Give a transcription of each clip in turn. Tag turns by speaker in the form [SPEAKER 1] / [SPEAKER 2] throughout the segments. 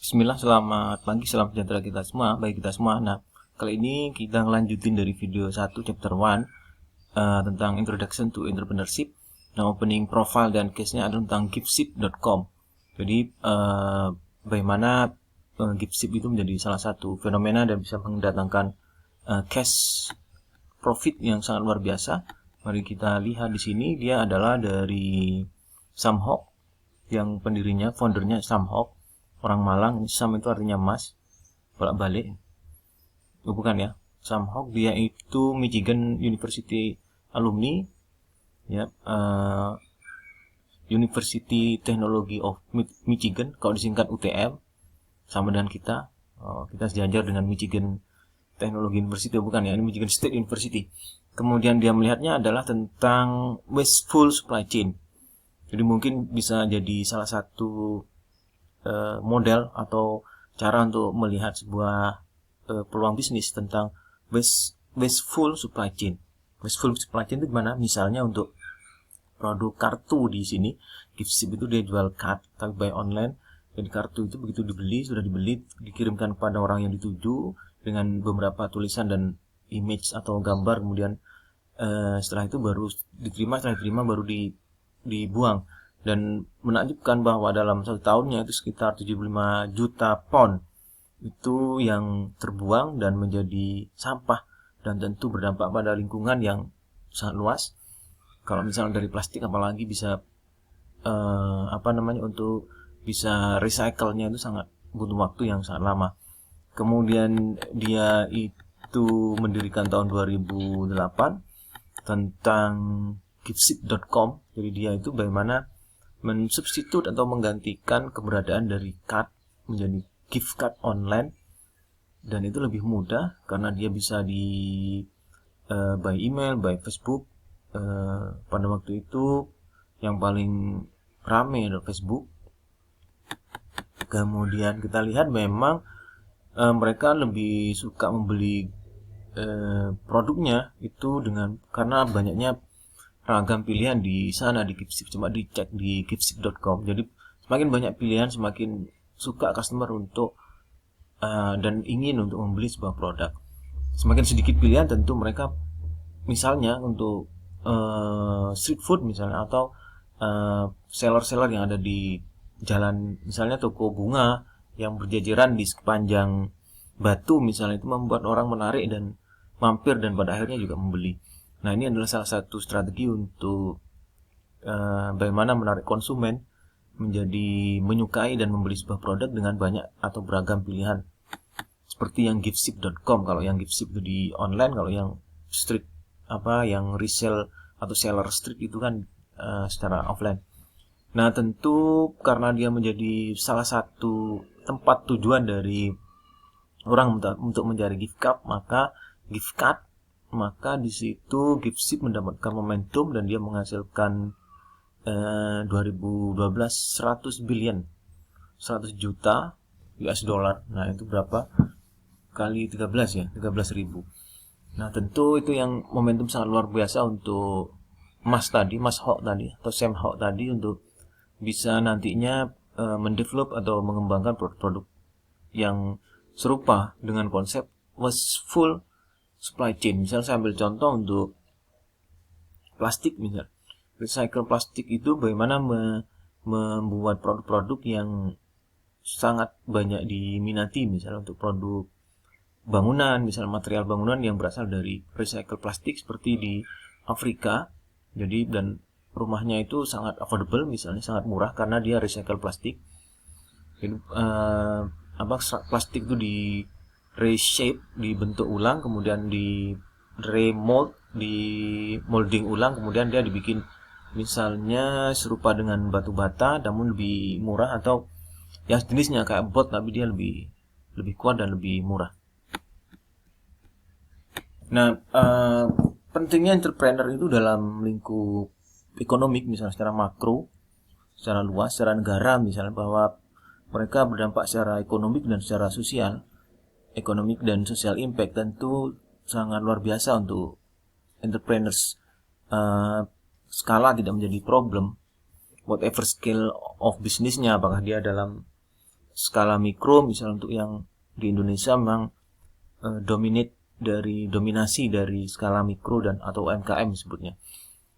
[SPEAKER 1] Bismillah, selamat pagi, salam sejahtera kita semua, bagi kita semua. Nah, kali ini kita ngelanjutin dari video 1 chapter 1 tentang Introduction to Entrepreneurship. Nah, opening profile dan case-nya adalah tentang Giveship.com. Jadi, bagaimana Giveship itu menjadi salah satu fenomena dan bisa mendatangkan cash profit yang sangat luar biasa. Mari kita lihat di sini, dia adalah dari Sam Hock, yang pendirinya, foundernya Sam Hock, orang Malang. Sam itu artinya emas, bolak-balik. Oh, bukan ya. Sam Hock dia itu Michigan University alumni, ya, University Technology of Michigan, kalau disingkat UTM, sama dengan kita. Kita sejajar dengan Michigan Technology University, bukan ya, ini Michigan State University. Kemudian dia melihatnya adalah tentang wasteful supply chain. Jadi mungkin bisa jadi salah satu model atau cara untuk melihat sebuah peluang bisnis tentang wasteful supply chain. Wasteful supply chain itu gimana? Misalnya untuk produk kartu di sini, Giveship itu dia jual card tapi by online. Jadi kartu itu begitu sudah dibeli, dikirimkan kepada orang yang dituju dengan beberapa tulisan dan image atau gambar. Kemudian setelah itu baru diterima, baru dibuang. Dan menakjubkan bahwa dalam 1 tahunnya itu sekitar 75 juta pound itu yang terbuang dan menjadi sampah, dan tentu berdampak pada lingkungan yang sangat luas. Kalau misalnya dari plastik, apalagi bisa untuk bisa recycle-nya itu sangat butuh waktu yang sangat lama. Kemudian dia itu mendirikan tahun 2008 tentang Giveship.com. Jadi dia itu bagaimana mensubstitut atau menggantikan keberadaan dari card menjadi gift card online, dan itu lebih mudah karena dia bisa di by email, by Facebook. Pada waktu itu yang paling rame adalah Facebook. Kemudian kita lihat memang mereka lebih suka membeli produknya itu karena banyaknya ragam pilihan di sana di Giveship. Coba dicek di Giveship.com. Jadi semakin banyak pilihan, semakin suka customer untuk dan ingin untuk membeli sebuah produk. Semakin sedikit pilihan, tentu mereka misalnya untuk street food misalnya, atau seller-seller yang ada di jalan, misalnya toko bunga yang berjajaran di sepanjang Batu misalnya, itu membuat orang menarik dan mampir dan pada akhirnya juga membeli. Nah, ini adalah salah satu strategi untuk bagaimana menarik konsumen menjadi menyukai dan membeli sebuah produk dengan banyak atau beragam pilihan. Seperti yang Giveship.com. Kalau yang Giveship itu di online, kalau yang street yang resell atau seller street itu kan secara offline. Nah, tentu karena dia menjadi salah satu tempat tujuan dari orang untuk mencari gift card, maka di situ Giveship mendapatkan momentum dan dia menghasilkan 2012 100 juta US dollar. Nah, itu berapa kali 13 ya, 13.000. Nah, tentu itu yang momentum sangat luar biasa untuk Mas Hock tadi atau Sam Hock tadi, untuk bisa nantinya mendevelop atau mengembangkan produk-produk yang serupa dengan konsep wasteful supply chain. Misal saya ambil contoh untuk plastik, misal recycle plastik itu bagaimana membuat produk-produk yang sangat banyak diminati, misalnya untuk produk bangunan, misalnya material bangunan yang berasal dari recycle plastik seperti di Afrika. Jadi, dan rumahnya itu sangat affordable, misalnya sangat murah karena dia recycle plastik. Jadi plastik itu di reshape, dibentuk ulang, kemudian di remold, di molding ulang, kemudian dia dibikin misalnya serupa dengan batu bata namun lebih murah, atau yang jenisnya kayak bot tapi dia lebih kuat dan lebih murah. Nah, pentingnya entrepreneur itu dalam lingkup ekonomik, misalnya secara makro, secara luas, secara negara misalnya, bahwa mereka berdampak secara ekonomik dan secara sosial. Ekonomik dan social impact tentu sangat luar biasa untuk entrepreneurs. Skala tidak menjadi problem, whatever scale of bisnisnya, apakah dia dalam skala mikro, misalnya untuk yang di Indonesia memang dominasi dari skala mikro dan atau UMKM disebutnya,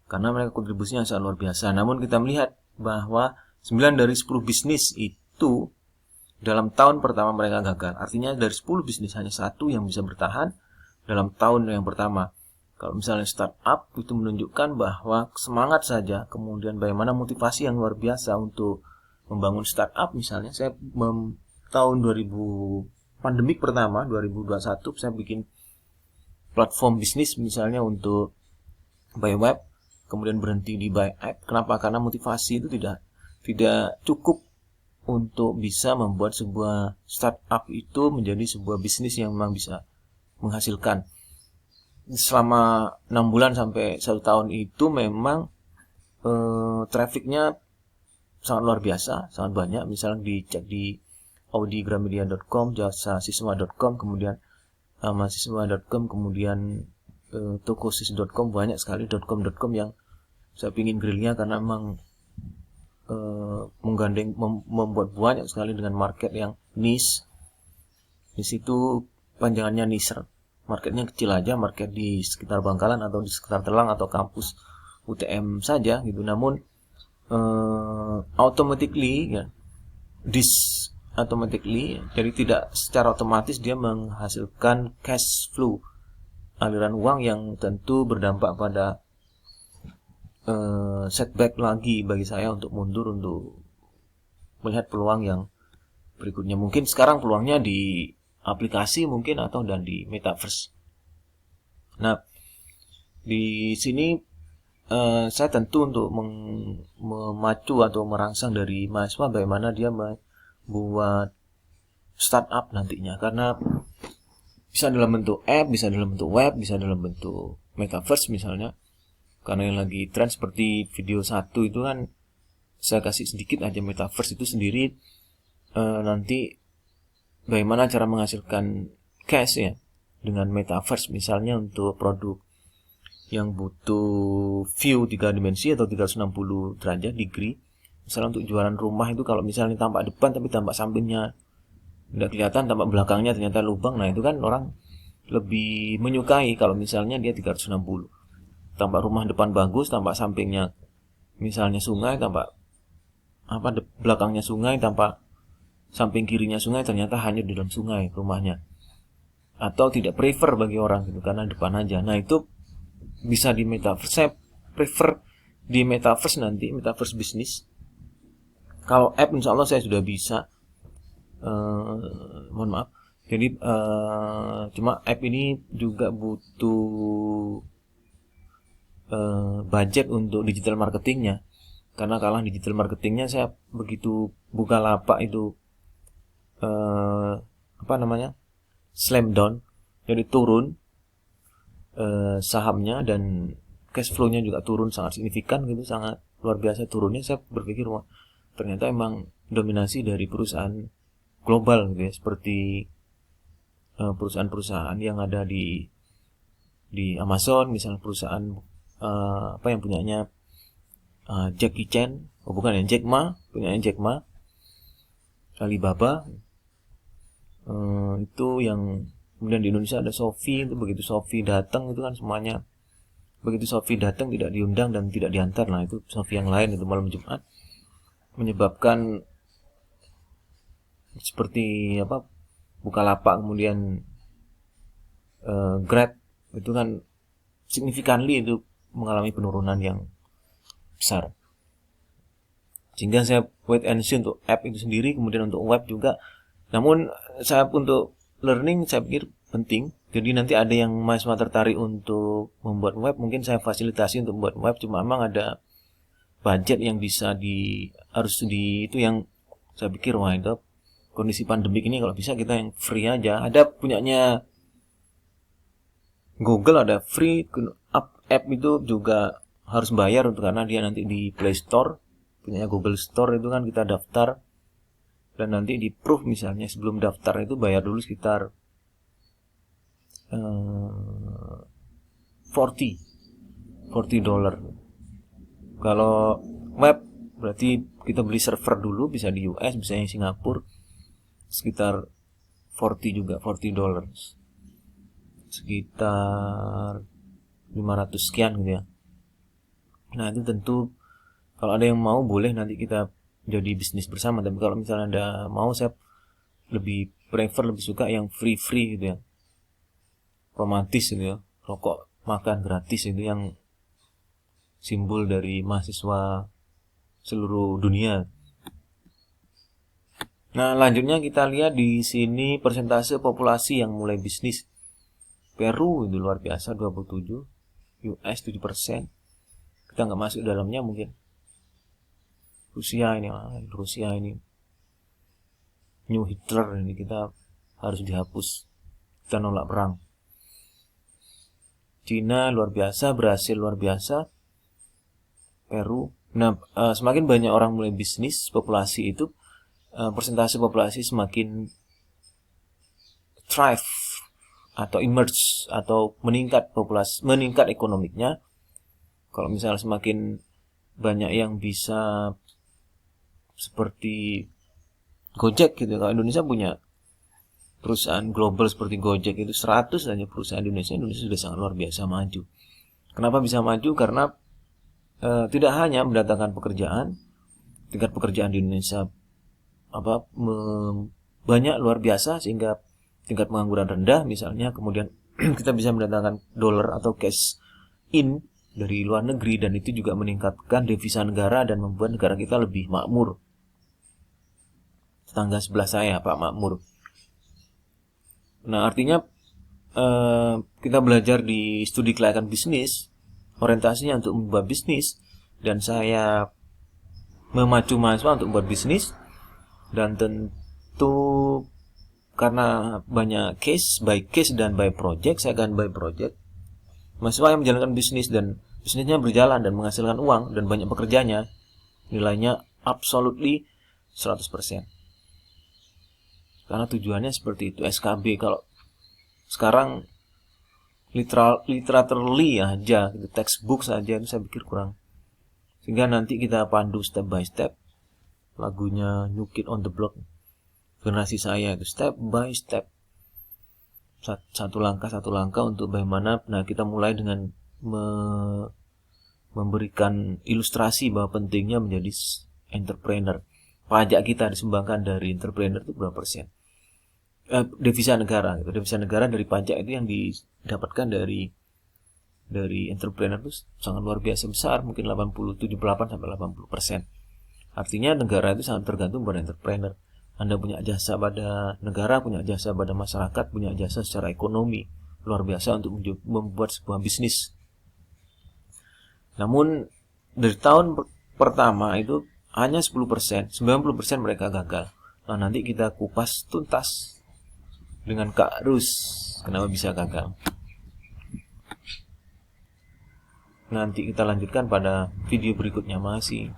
[SPEAKER 1] karena mereka kontribusinya sangat luar biasa. Namun kita melihat bahwa 9 dari 10 bisnis itu dalam tahun pertama mereka gagal. Artinya dari 10 bisnis hanya satu yang bisa bertahan dalam tahun yang pertama. Kalau misalnya startup itu menunjukkan bahwa semangat saja, kemudian bagaimana motivasi yang luar biasa untuk membangun startup. Misalnya saya tahun 2000 pandemik pertama 2021 saya bikin platform bisnis misalnya untuk buy web, kemudian berhenti di buy app. Kenapa? Karena motivasi itu tidak cukup untuk bisa membuat sebuah startup itu menjadi sebuah bisnis yang memang bisa menghasilkan. Selama 6 bulan sampai 1 tahun itu memang trafficnya sangat luar biasa, sangat banyak. Misalnya dicek di audigramedia.com, jasasiswa.com, kemudian mahasiswa.com, kemudian tokosis.com, banyak sekali .com yang saya pingin grillnya karena memang menggandeng membuat banyak sekali dengan market yang niche. Di situ panjangannya niche. Marketnya kecil aja, market di sekitar Bangkalan atau di sekitar Telang atau kampus UTM saja gitu. Namun automatically ya, jadi tidak secara otomatis dia menghasilkan cash flow, aliran uang yang tentu berdampak pada setback lagi bagi saya untuk mundur, untuk melihat peluang yang berikutnya. Mungkin sekarang peluangnya di aplikasi mungkin atau dan di metaverse. Nah, di sini saya tentu untuk memacu atau merangsang dari mahasiswa bagaimana dia membuat startup nantinya, karena bisa dalam bentuk app, bisa dalam bentuk web, bisa dalam bentuk metaverse misalnya. Karena yang lagi tren seperti video 1 itu kan saya kasih sedikit aja metaverse itu sendiri, nanti bagaimana cara menghasilkan cash ya dengan metaverse, misalnya untuk produk yang butuh view 3 dimensi atau 360 derajat degree. Misalnya untuk jualan rumah itu kalau misalnya tampak depan tapi tampak sampingnya tidak kelihatan, tampak belakangnya ternyata lubang. Nah itu kan orang lebih menyukai kalau misalnya dia 360. Tampak rumah depan bagus, tampak sampingnya misalnya sungai, tampak belakangnya sungai, tampak samping kirinya sungai, ternyata hanya di dalam sungai rumahnya. Atau tidak prefer bagi orang gitu karena depan aja. Nah itu bisa di metaverse. Saya prefer di metaverse nanti, metaverse bisnis. Kalau app insya Allah saya sudah bisa. Mohon maaf. Jadi cuma app ini juga butuh budget untuk digital marketingnya. Karena kalau digital marketingnya saya begitu buka lapak itu slam down, jadi turun sahamnya dan cash flow-nya juga turun sangat signifikan gitu, sangat luar biasa turunnya. Saya berpikir wah ternyata emang dominasi dari perusahaan global gitu ya, seperti perusahaan-perusahaan yang ada di Amazon, misalnya perusahaan yang punyanya Jackie Chan, Jack Ma, punyanya Jack Ma, Alibaba, itu yang kemudian di Indonesia ada Shopee. Itu begitu Shopee datang itu kan semuanya, begitu Shopee datang tidak diundang dan tidak diantar. Nah itu Shopee yang lain itu malam Jumat, menyebabkan seperti Bukalapak kemudian Grab itu kan significantly itu mengalami penurunan yang besar. Sehingga saya wait and see untuk app itu sendiri, kemudian untuk web juga. Namun saya untuk learning saya pikir penting. Jadi nanti ada yang mahasiswa tertarik untuk membuat web, mungkin saya fasilitasi untuk membuat web. Cuma memang ada budget yang bisa itu yang saya pikir wah itu kondisi pandemik ini kalau bisa kita yang free aja. Ada punyanya Google, ada free. App itu juga harus bayar untuk karena dia nanti di Play Store, punyanya Google Store itu kan kita daftar dan nanti di proof misalnya sebelum daftar itu bayar dulu sekitar $40. Kalau web berarti kita beli server dulu, bisa di US, bisa yang Singapura. sekitar 40 juga, 40 dollars, sekitar 500 sekian gitu ya. Nah itu tentu kalau ada yang mau boleh nanti kita jadi bisnis bersama, tapi kalau misalnya ada mau, saya lebih lebih suka yang free gitu ya, romantis gitu ya, rokok makan gratis itu yang simbol dari mahasiswa seluruh dunia. Nah, lanjutnya kita lihat di sini persentase populasi yang mulai bisnis. Peru itu luar biasa 27, US 7%. Kita nggak masuk dalamnya mungkin. Rusia ini New Hitler, ini kita harus dihapus. Kita nolak perang. Cina luar biasa, Brasil luar biasa, Peru. Nah, semakin banyak orang mulai bisnis, populasi itu persentase populasi semakin thrive atau emerge atau meningkat ekonomiknya. Kalau misalnya semakin banyak yang bisa seperti Gojek gitu, kalau Indonesia punya perusahaan global seperti Gojek itu 100 saja perusahaan Indonesia sudah sangat luar biasa maju. Kenapa bisa maju? Karena tidak hanya mendatangkan pekerjaan, tingkat pekerjaan di Indonesia banyak luar biasa sehingga tingkat pengangguran rendah misalnya, kemudian kita bisa mendatangkan dolar atau cash in dari luar negeri, dan itu juga meningkatkan devisa negara dan membuat negara kita lebih makmur. Tetangga sebelah saya Pak Makmur. Nah artinya kita belajar di studi kelayakan bisnis, orientasinya untuk membuat bisnis, dan saya memacu mahasiswa untuk membuat bisnis. Dan tentu karena banyak case by case dan by project, saya akan by project. Mahasiswa yang menjalankan bisnis dan bisnisnya berjalan dan menghasilkan uang dan banyak pekerjanya, nilainya absolutely 100%. Karena tujuannya seperti itu. SKB kalau sekarang literally aja, textbook saja itu saya pikir kurang. Sehingga nanti kita pandu step by step. Lagunya New Kid on the Block, generasi saya itu step by step, satu langkah untuk bagaimana. Nah kita mulai dengan memberikan ilustrasi bahwa pentingnya menjadi entrepreneur. Pajak kita disumbangkan dari entrepreneur itu berapa persen? Devisa negara dari pajak itu yang didapatkan dari entrepreneur itu sangat luar biasa besar, mungkin 78 sampai 80%. Artinya negara itu sangat tergantung pada entrepreneur. Anda punya jasa pada negara, punya jasa pada masyarakat, punya jasa secara ekonomi luar biasa untuk membuat sebuah bisnis. Namun dari tahun pertama itu hanya 10%, 90% mereka gagal. Nah nanti kita kupas tuntas dengan Kak Rus kenapa bisa gagal. Nanti kita lanjutkan pada video berikutnya. Masih